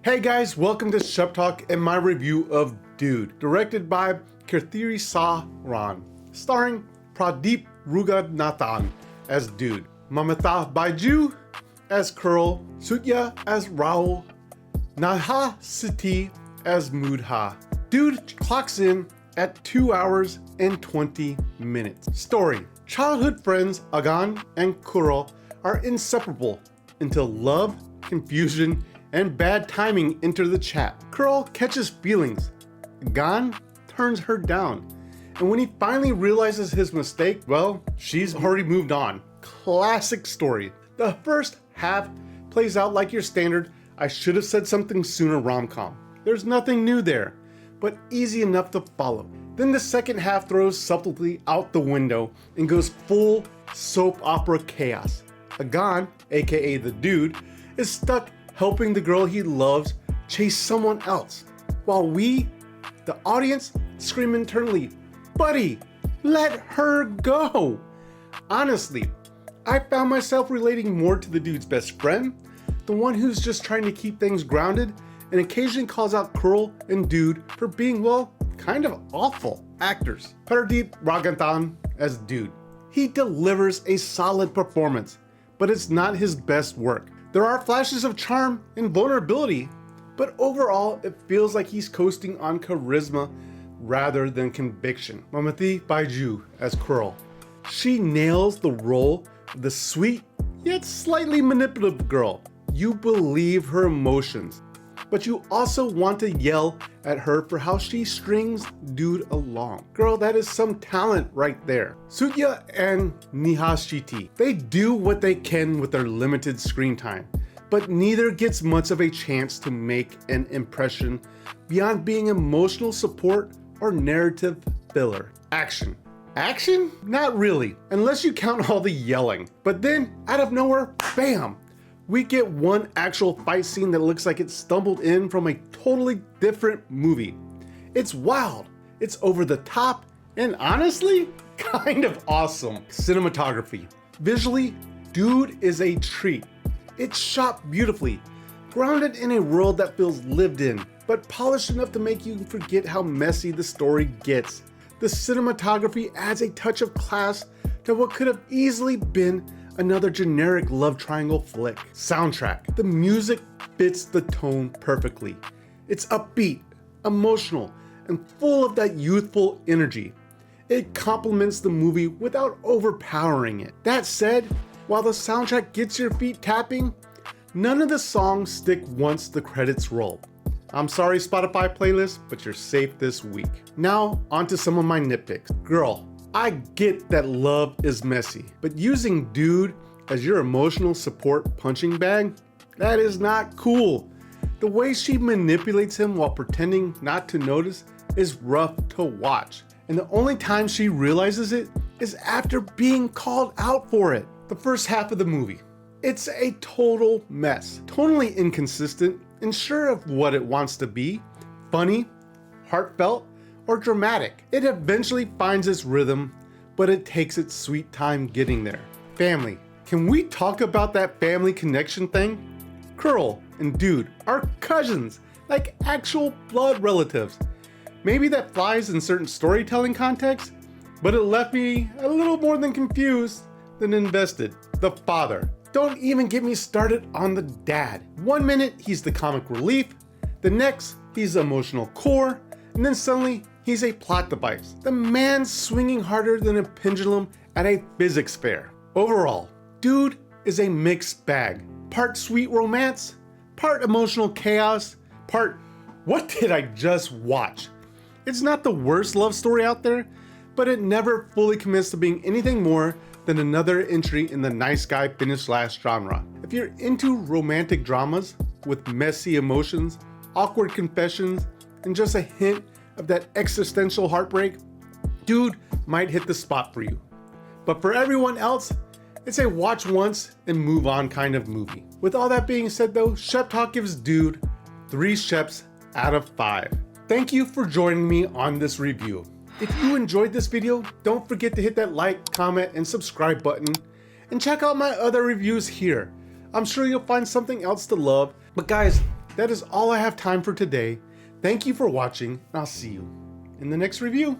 Hey guys, welcome to Shep Talk and my review of Dude, directed by Keerthiswaran, starring Pradeep Ranganathan as Dude, Mamitha Baiju as Curl, Sutya as Rahul, Neha Shetty as Mudha. Dude clocks in at 2 hours and 20 minutes. Story: childhood friends Agan and Curl are inseparable until love, confusion, and bad timing enter the chat. Curl catches feelings. Agan turns her down. And when he finally realizes his mistake, well, she's already moved on. Classic story. The first half plays out like your standard I should have said something sooner rom-com. There's nothing new there, but easy enough to follow. Then the second half throws subtlety out the window and goes full soap opera chaos. Agan, aka the Dude, is stuck helping the girl he loves chase someone else, while we, the audience, scream internally, "Buddy, let her go!" Honestly, I found myself relating more to the Dude's best friend, the one who's just trying to keep things grounded and occasionally calls out Curl and Dude for being, well, kind of awful actors. Pradeep Ranganathan as Dude. He delivers a solid performance, but it's not his best work. There are flashes of charm and vulnerability, but overall it feels like he's coasting on charisma rather than conviction. Mamitha Baiju as Curl. She nails the role of the sweet yet slightly manipulative girl. You believe her emotions, but you also want to yell at her for how she strings Dude along. Girl, that is some talent right there. Sutya and Neha Shetty. They do what they can with their limited screen time, but neither gets much of a chance to make an impression beyond being emotional support or narrative filler. Action. Action? Not really, unless you count all the yelling. But then, out of nowhere, bam! We get one actual fight scene that looks like it stumbled in from a totally different movie. It's wild, it's over the top, and honestly, kind of awesome. Cinematography. Visually, Dude is a treat. It's shot beautifully, grounded in a world that feels lived in, but polished enough to make you forget how messy the story gets. The cinematography adds a touch of class to what could have easily been another generic love triangle flick. Soundtrack. The music fits the tone perfectly. It's upbeat, emotional, and full of that youthful energy. It complements the movie without overpowering it. That said, while the soundtrack gets your feet tapping, none of the songs stick once the credits roll. I'm sorry, Spotify playlist, but you're safe this week. Now, onto some of my nitpicks. Girl, I get that love is messy, but using Dude as your emotional support punching bag, that is not cool. The way she manipulates him while pretending not to notice is rough to watch. And the only time she realizes it is after being called out for it. The first half of the movie. It's a total mess. Tonally inconsistent, unsure of what it wants to be, funny, heartfelt, or dramatic. It eventually finds its rhythm, but it takes its sweet time getting there. Family. Can we talk about that family connection thing? Curl and Dude are cousins, like actual blood relatives. Maybe that flies in certain storytelling contexts, but it left me a little more than confused than invested. The father. Don't even get me started on the dad. One minute he's the comic relief, the next he's the emotional core, and then suddenly he's a plot device. The man's swinging harder than a pendulum at a physics fair. Overall, Dude is a mixed bag. Part sweet romance, part emotional chaos, part what did I just watch? It's not the worst love story out there, but it never fully commits to being anything more than another entry in the nice guy finished last genre. If you're into romantic dramas with messy emotions, awkward confessions, and just a hint of that existential heartbreak, Dude might hit the spot for you. But for everyone else, it's a watch once and move on kind of movie. With all that being said though, Shep Talk gives Dude 3 Sheps out of 5. Thank you for joining me on this review. If you enjoyed this video, don't forget to hit that like, comment, and subscribe button, and check out my other reviews here. I'm sure you'll find something else to love. But guys, That is all I have time for today. Thank you for watching, and I'll see you in the next review.